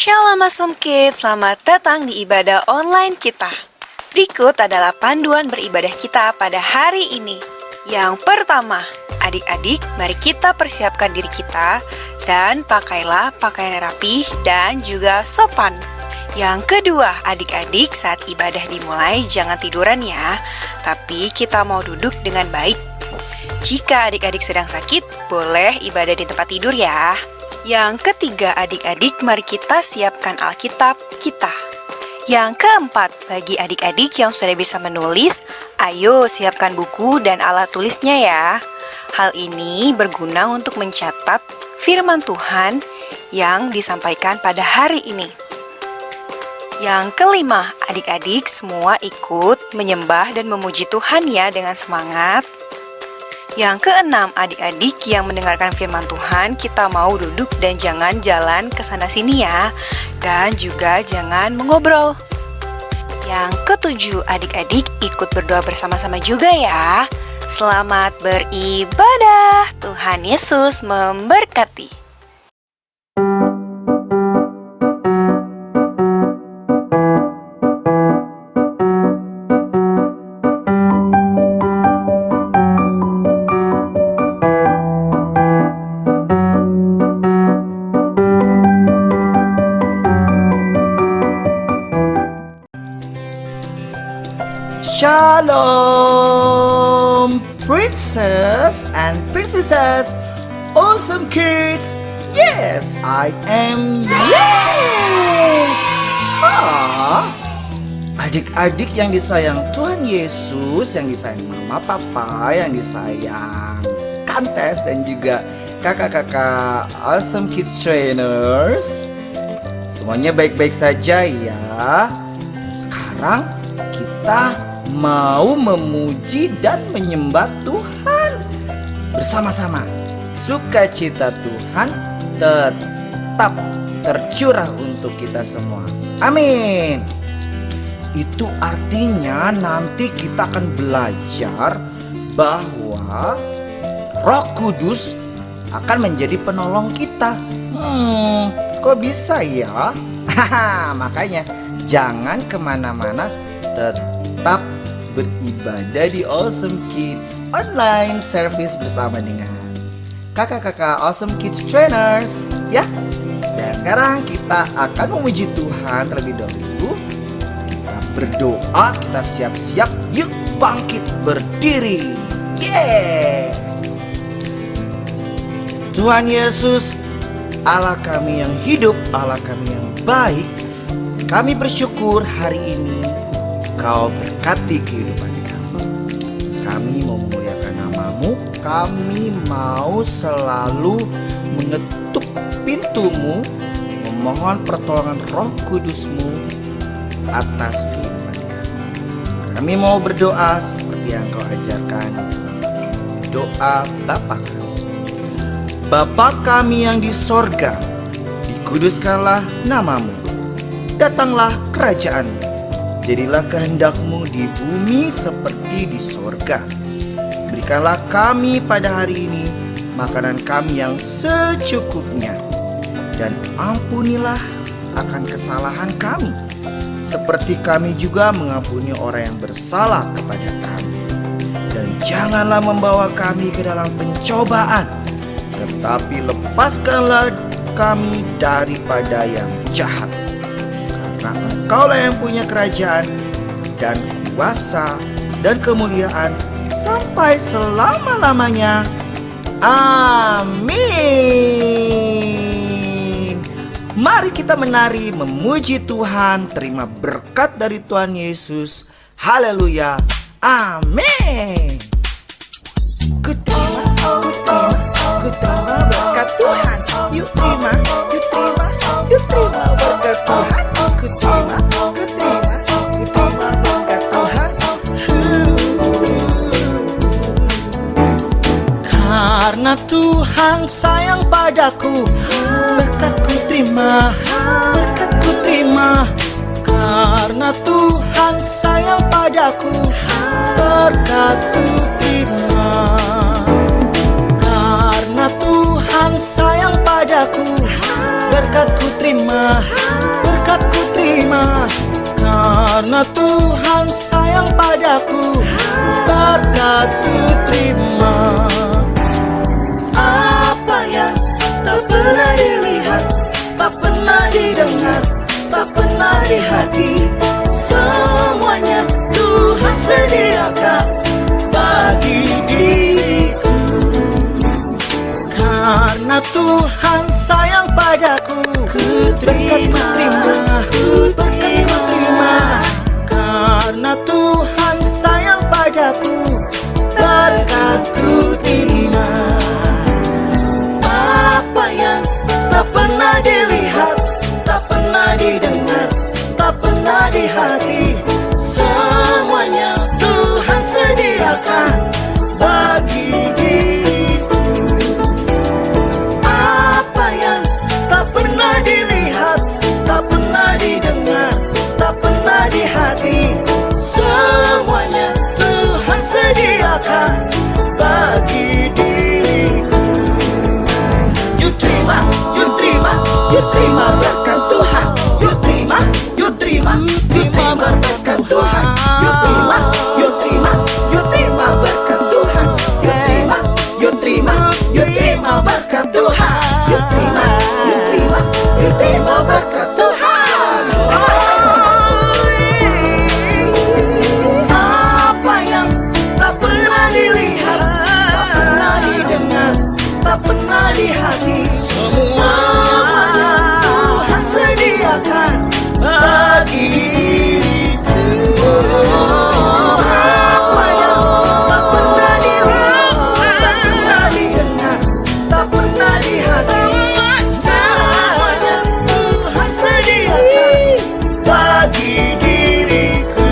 Shalom Awesome Kids, selamat datang di ibadah online kita. Berikut adalah panduan beribadah kita pada hari ini. Yang pertama, adik-adik, mari kita persiapkan diri kita dan pakailah pakaian yang rapih dan juga sopan. Yang kedua, adik-adik, saat ibadah dimulai jangan tiduran ya, tapi kita mau duduk dengan baik. Jika adik-adik sedang sakit, boleh ibadah di tempat tidur ya. Yang ketiga, adik-adik, mari kita siapkan Alkitab kita. Yang keempat, bagi adik-adik yang sudah bisa menulis, ayo siapkan buku dan alat tulisnya ya. Hal ini berguna untuk mencatat firman Tuhan yang disampaikan pada hari ini. Yang kelima, adik-adik semua ikut menyembah dan memuji Tuhan ya dengan semangat. Yang keenam, adik-adik yang mendengarkan firman Tuhan, kita mau duduk dan jangan jalan ke sana sini ya. Dan juga jangan mengobrol. Yang ketujuh, adik-adik ikut berdoa bersama-sama juga ya. Selamat beribadah. Tuhan Yesus memberkati. Shalom, princess and princesses, awesome kids. Yes, I am. Yes. Adik-adik yang disayang Tuhan Yesus, yang disayang mama papa, yang disayang Kantes dan juga kakak-kakak awesome kids trainers. Semuanya baik-baik saja ya. Sekarang kita mau memuji dan menyembah Tuhan bersama-sama. Sukacita Tuhan tetap tercurah untuk kita semua. Amin. Itu artinya nanti kita akan belajar bahwa Roh Kudus akan menjadi penolong kita. Kok bisa ya? Makanya jangan kemana-mana, tetap beribadah di Awesome Kids online service bersama dengan kakak-kakak Awesome Kids Trainers ya. Dan sekarang kita akan memuji Tuhan terlebih dahulu. Kita berdoa, kita siap-siap. Yuk bangkit berdiri. Yeah. Tuhan Yesus, Allah kami yang hidup, Allah kami yang baik, kami bersyukur hari ini Kau berkati kehidupan kami. Kami mau memuliakan nama-Mu. Kami mau selalu mengetuk pintu-Mu, memohon pertolongan Roh Kudus-Mu atas kehidupan kami. Kami mau berdoa seperti yang Kau ajarkan. Doa Bapa kami. Bapa kami yang di sorga, dikuduskanlah nama-Mu. Datanglah kerajaan-Mu. Jadilah kehendak-Mu di bumi seperti di sorga. Berikanlah kami pada hari ini makanan kami yang secukupnya. Dan ampunilah akan kesalahan kami, seperti kami juga mengampuni orang yang bersalah kepada kami. Dan janganlah membawa kami ke dalam pencobaan, tetapi lepaskanlah kami daripada yang jahat. Karena Engkaulah yang punya kerajaan dan kuasa dan kemuliaan sampai selama-lamanya. Amin. Mari kita menari memuji Tuhan, terima berkat dari Tuhan Yesus. Haleluya. Amin. Kuterima berkat Tuhan. Yuk terima berkat Tuhan. Kuterima berkat Tuhan. Karena Tuhan sayang padaku, berkatku terima, berkatku terima. Karena Tuhan sayang padaku, berkatku terima. Karena Tuhan sayang padaku, berkatku berkat-Ku terima, berkat-Ku terima. Karena Tuhan sayang padaku, berkat-Ku terima. Apa yang tak pernah dilihat, tak pernah didengar, tak pernah di hati, semuanya Tuhan sediakan bagi diriku. Karena Tuhan sayang padaku, berkat-Ku terima, berkat-Ku terima. Karena Tuhan sayang padaku, berkat-Ku terima. Apa yang tak pernah dilihat, tak pernah didengar, tak pernah di hati, semuanya Tuhan sediakan bagi diriku. Apa yang tak pernah dilihat, tak pernah didengar, tak pernah di hati, semuanya Tuhan sediakan bagi diriku. You terima, you terima, you terima berkat Tuhan. You terima, you terima, you terima berkat Tuhan. You terima, you terima, you terima berkat Tuhan. You terima, you terima, you terima berkat Tuhan. You terima, you terima, you terima berkat Tuhan. Apa yang tak pernah dilihat, tak pernah didengar, tak pernah di hati, semuanya Tuhan sediakan bagi diriku. Apa yang tak pernah dilihat, tak pernah didengar, tak pernah di hati, semuanya Tuhan sediakan bagi diriku,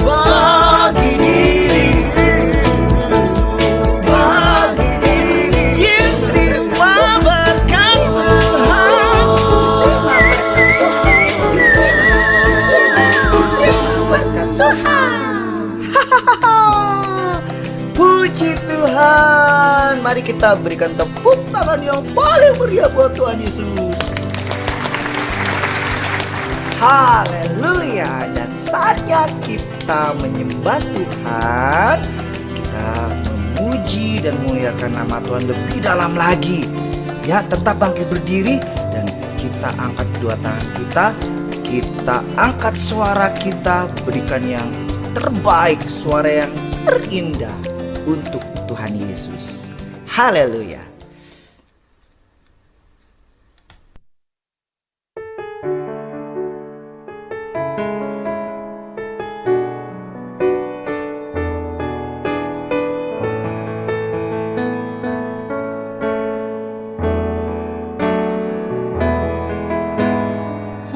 bagi diriku, bagi diriku. You terima berkat Tuhan. Berkat Tuhan. Puji Tuhan. Mari kita berikan tepuk tangan yang paling meriah buat Tuhan Yesus. Haleluya. Dan saatnya kita menyembah Tuhan, kita memuji dan memuliakan nama Tuhan lebih dalam lagi. Ya, tetap bangkit berdiri dan kita angkat kedua tangan kita angkat suara kita, berikan yang terbaik, suara yang terindah untuk Tuhan Yesus. Haleluya.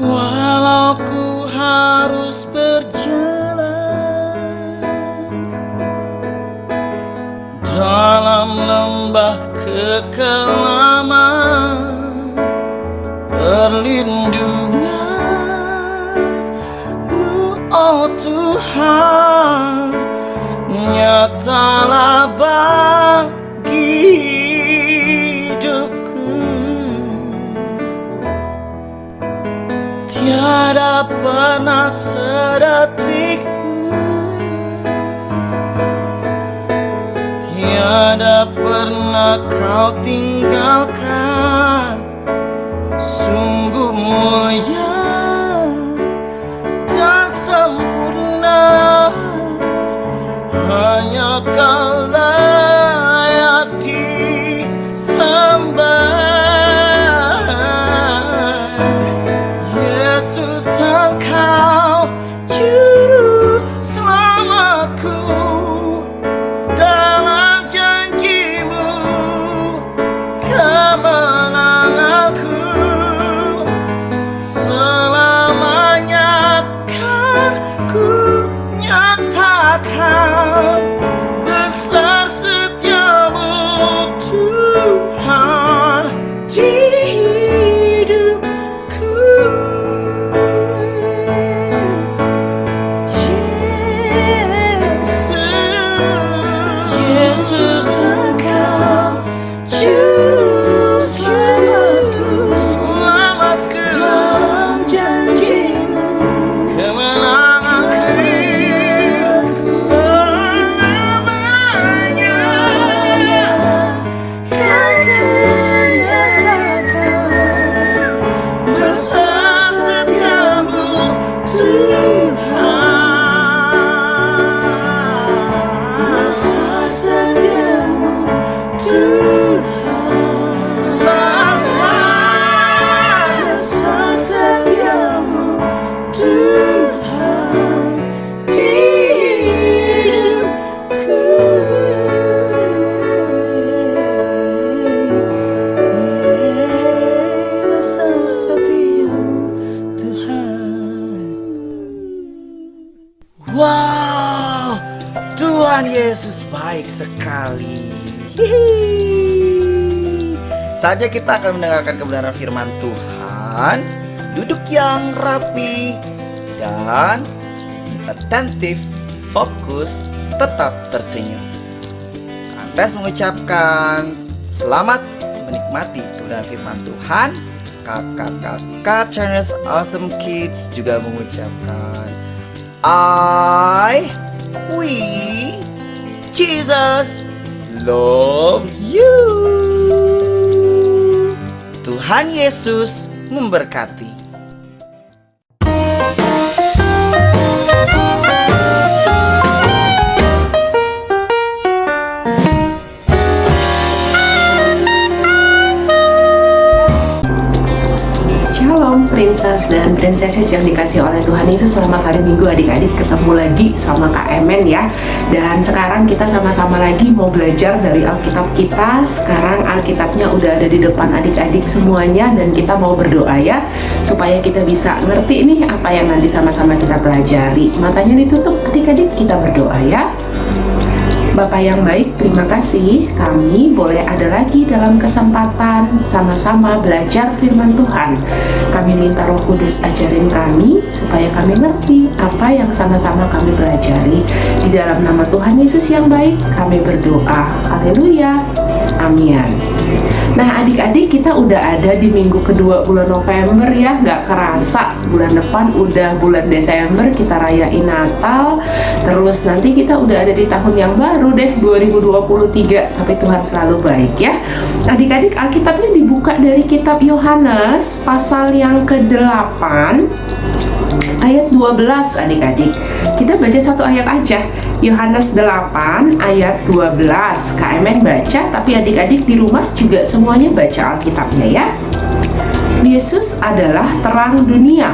Walau ku harus berjalan dalam lembah kekelaman, perlindungan-Mu, oh Tuhan, nyatalah bagi hidupku. Tiada pernah sedetik, tiada pernah Kau tinggalkan. Sungguh mulia dan sempurna, hanya Kau layak disembah. Yesus, Engkau juru selamatku, dalam janji-Mu kemenanganku, selamanya kan ku nyatakan besar setia-Mu Tuhan di hidupku. Yesus, Engkau juru selamatku, Tuhan Yesus baik sekali. Hihi. Saatnya kita akan mendengarkan kebenaran firman Tuhan. Duduk yang rapi dan atentif, fokus, tetap tersenyum. Antes mengucapkan selamat menikmati kebenaran firman Tuhan. Kakak-kakak Channels Awesome Kids juga mengucapkan we, Jesus, love you. Tuhan Yesus memberkati. Shalom Princess dan Princesses yang dikasih oleh Tuhan Yesus. Selamat hari Minggu adik-adik, ketemu lagi sama Kak Emen ya. Dan sekarang kita sama-sama lagi mau belajar dari Alkitab kita. Sekarang Alkitabnya udah ada di depan adik-adik semuanya. Dan kita mau berdoa ya, supaya kita bisa ngerti nih apa yang nanti sama-sama kita pelajari. Matanya ditutup adik-adik, kita berdoa ya. Bapa yang baik, terima kasih kami boleh ada lagi dalam kesempatan sama-sama belajar firman Tuhan. Kami minta Roh Kudus ajarin kami supaya kami ngerti apa yang sama-sama kami pelajari. Di dalam nama Tuhan Yesus yang baik kami berdoa. Haleluya. Amin. Nah adik-adik, kita udah ada di minggu kedua bulan November ya. Gak kerasa bulan depan udah bulan Desember, kita rayain Natal. Terus nanti kita udah ada di tahun yang baru deh, 2023. Tapi Tuhan selalu baik ya. Adik-adik, Alkitabnya dibuka dari kitab Yohanes pasal yang ke-8 ayat 12 adik-adik. Kita baca satu ayat aja. Yohanes 8 ayat 12. Kak Emen baca, tapi adik-adik di rumah juga semuanya baca Alkitabnya ya. Yesus adalah terang dunia.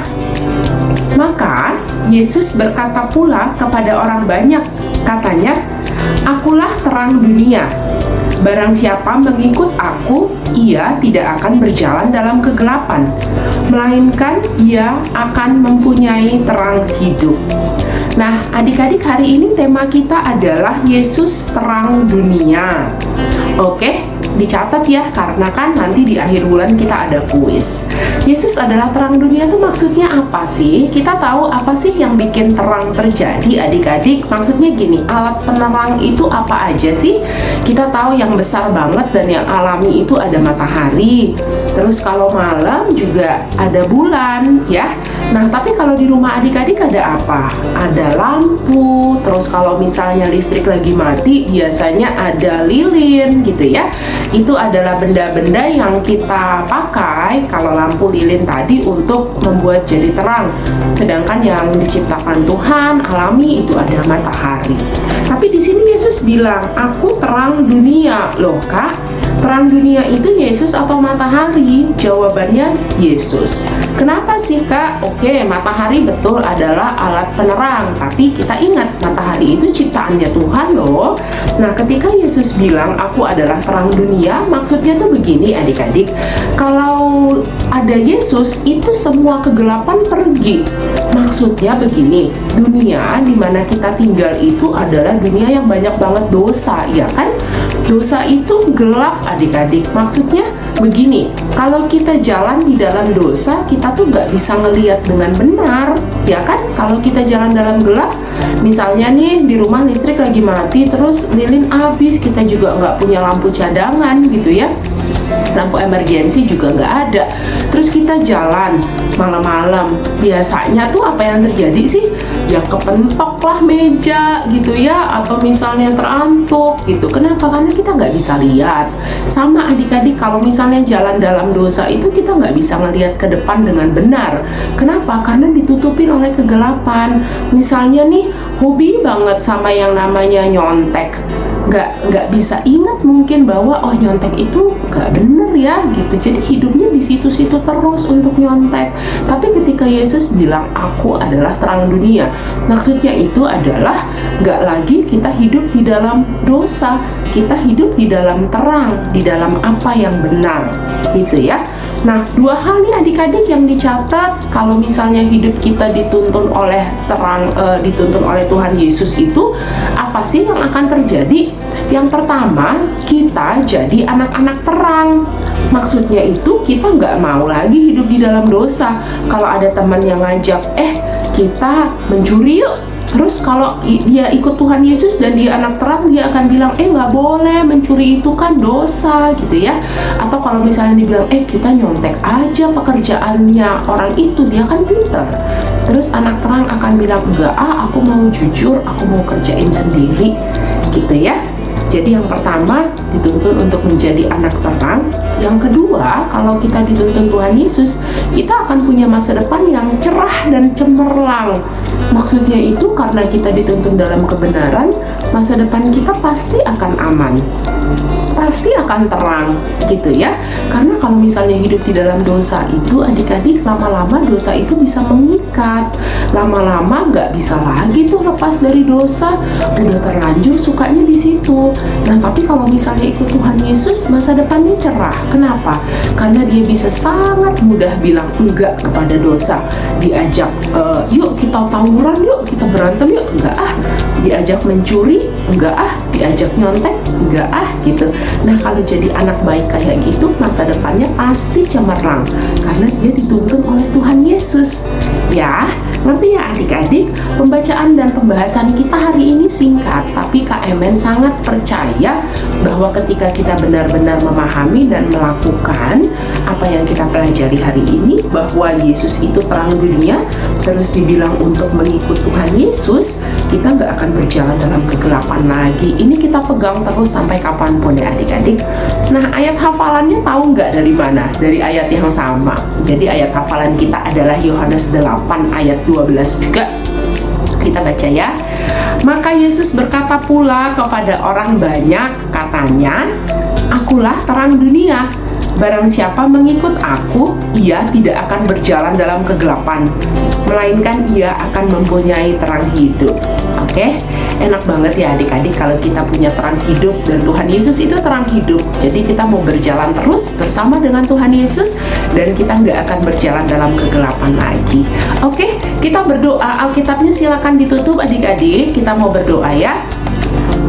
Maka Yesus berkata pula kepada orang banyak, katanya, "Akulah terang dunia. Barang siapa mengikut aku, ia tidak akan berjalan dalam kegelapan, melainkan ia akan mempunyai terang hidup." Nah, adik-adik, hari ini tema kita adalah Yesus terang dunia. Oke, dicatat ya, karena kan nanti di akhir bulan kita ada kuis. Yesus adalah terang dunia itu maksudnya apa sih? Kita tahu apa sih yang bikin terang terjadi adik-adik? Maksudnya gini, alat penerang itu apa aja sih? Kita tahu yang besar banget dan yang alami itu ada matahari. Terus kalau malam juga ada bulan ya. Nah, tapi kalau di rumah adik-adik ada apa? Ada lampu. Terus kalau misalnya listrik lagi mati, biasanya ada lilin gitu ya. Itu adalah benda-benda yang kita pakai kalau lampu lilin tadi untuk membuat jadi terang. Sedangkan yang diciptakan Tuhan alami itu ada matahari. Tapi di sini Yesus bilang, "Aku terang dunia." Loh, Kak, terang dunia itu Yesus atau matahari? Jawabannya Yesus. Kenapa sih, Kak? Oke, matahari betul adalah alat penerang, tapi kita ingat matahari itu ciptaannya Tuhan loh. Nah, ketika Yesus bilang aku adalah terang dunia, maksudnya tuh begini adik-adik. Kalau ada Yesus, itu semua kegelapan pergi. Maksudnya begini, dunia di mana kita tinggal itu adalah dunia yang banyak banget dosa, ya kan? Dosa itu gelap adik-adik. Maksudnya begini, kalau kita jalan di dalam dosa, kita tuh nggak bisa ngelihat dengan benar, ya kan? Kalau kita jalan dalam gelap, misalnya nih di rumah listrik lagi mati, terus lilin habis, kita juga nggak punya lampu cadangan gitu ya. Lampu emergensi juga nggak ada. Terus kita jalan malam-malam, biasanya tuh apa yang terjadi sih? Ya kepentok lah meja gitu ya, atau misalnya terantuk gitu. Kenapa? Karena kita nggak bisa lihat. Sama adik-adik, kalau misalnya jalan dalam dosa itu kita nggak bisa ngelihat ke depan dengan benar. Kenapa? Karena ditutupin oleh kegelapan. Misalnya nih, hobi banget sama yang namanya nyontek. Nggak bisa ingat mungkin bahwa oh nyontek itu nggak bener ya gitu. Jadi hidupnya di situ-situ terus untuk nyontek. Tapi ketika Yesus bilang aku adalah terang dunia, maksudnya itu adalah nggak lagi kita hidup di dalam dosa, kita hidup di dalam terang, di dalam apa yang benar gitu ya. Nah, dua hal nih adik-adik yang dicatat kalau misalnya hidup kita dituntun oleh terang, dituntun oleh Tuhan Yesus itu, apa sih yang akan terjadi? Yang pertama, kita jadi anak-anak terang. Maksudnya itu kita nggak mau lagi hidup di dalam dosa. Kalau ada teman yang ngajak, kita mencuri yuk. Terus kalau dia ikut Tuhan Yesus dan dia anak terang, dia akan bilang, nggak boleh, mencuri itu kan dosa gitu ya. Atau kalau misalnya dibilang, kita nyontek aja pekerjaannya orang itu, dia kan pinter. Terus anak terang akan bilang, enggak, aku mau jujur, aku mau kerjain sendiri gitu ya. Jadi yang pertama dituntun untuk menjadi anak terang. Yang kedua, kalau kita dituntun Tuhan Yesus, kita akan punya masa depan yang cerah dan cemerlang. Maksudnya itu karena kita dituntun dalam kebenaran, masa depan kita pasti akan aman, pasti akan terang gitu ya. Karena kalau misalnya hidup di dalam dosa itu, adik-adik, lama-lama dosa itu bisa mengikat. Lama-lama nggak bisa lagi tuh lepas dari dosa, udah terlanjur sukanya di situ. Nah, tapi kalau misalnya ikut Tuhan Yesus, masa depannya cerah. Kenapa? Karena dia bisa sangat mudah bilang enggak kepada dosa. Diajak, yuk kita tawuran, yuk kita berantem yuk, enggak diajak mencuri, enggak diajak nyontek, enggak gitu. Nah, kalau jadi anak baik kayak gitu, masa depannya pasti cemerlang karena dia dituntun oleh Tuhan Yesus. Ya, ngerti ya adik-adik? Pembacaan dan pembahasan kita hari ini singkat, tapi Kak Emen sangat percaya bahwa ketika kita benar-benar memahami dan melakukan apa yang kita pelajari hari ini, bahwa Yesus itu terang dunia, terus dibilang untuk mengikut Tuhan Yesus, kita nggak akan berjalan dalam kegelapan lagi. Ini kita pegang terus sampai kapanpun ya adik-adik. Nah, ayat hafalannya tahu nggak dari mana? Dari ayat yang sama. Jadi ayat hafalan kita adalah Yohanes 8 ayat 12 juga. Kita baca ya. Maka Yesus berkata pula kepada orang banyak, katanya, "Akulah terang dunia. Barang siapa mengikut aku, ia tidak akan berjalan dalam kegelapan, melainkan ia akan mempunyai terang hidup." Oke, enak banget ya adik-adik kalau kita punya terang hidup, dan Tuhan Yesus itu terang hidup. Jadi kita mau berjalan terus bersama dengan Tuhan Yesus, dan kita nggak akan berjalan dalam kegelapan lagi. Oke, kita berdoa. Alkitabnya silakan ditutup adik-adik. Kita mau berdoa ya.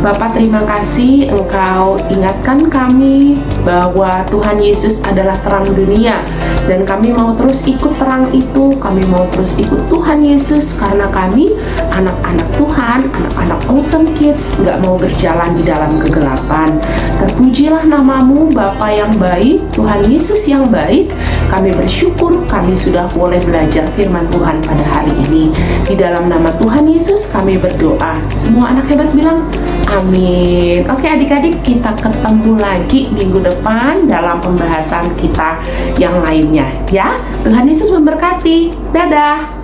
Bapak, terima kasih Engkau ingatkan kami bahwa Tuhan Yesus adalah terang dunia, dan kami mau terus ikut terang itu. Kami mau terus ikut Tuhan Yesus karena kami anak-anak Tuhan, anak-anak Awesome Kids, nggak mau berjalan di dalam kegelapan. Terpujilah namamu Bapa yang baik, Tuhan Yesus yang baik. Kami bersyukur kami sudah boleh belajar firman Tuhan pada hari ini. Di dalam nama Tuhan Yesus kami berdoa. Semua anak hebat bilang amin. Oke adik-adik, kita ketemu lagi minggu depan dalam pembahasan kita yang lainnya ya. Tuhan Yesus memberkati. Dadah.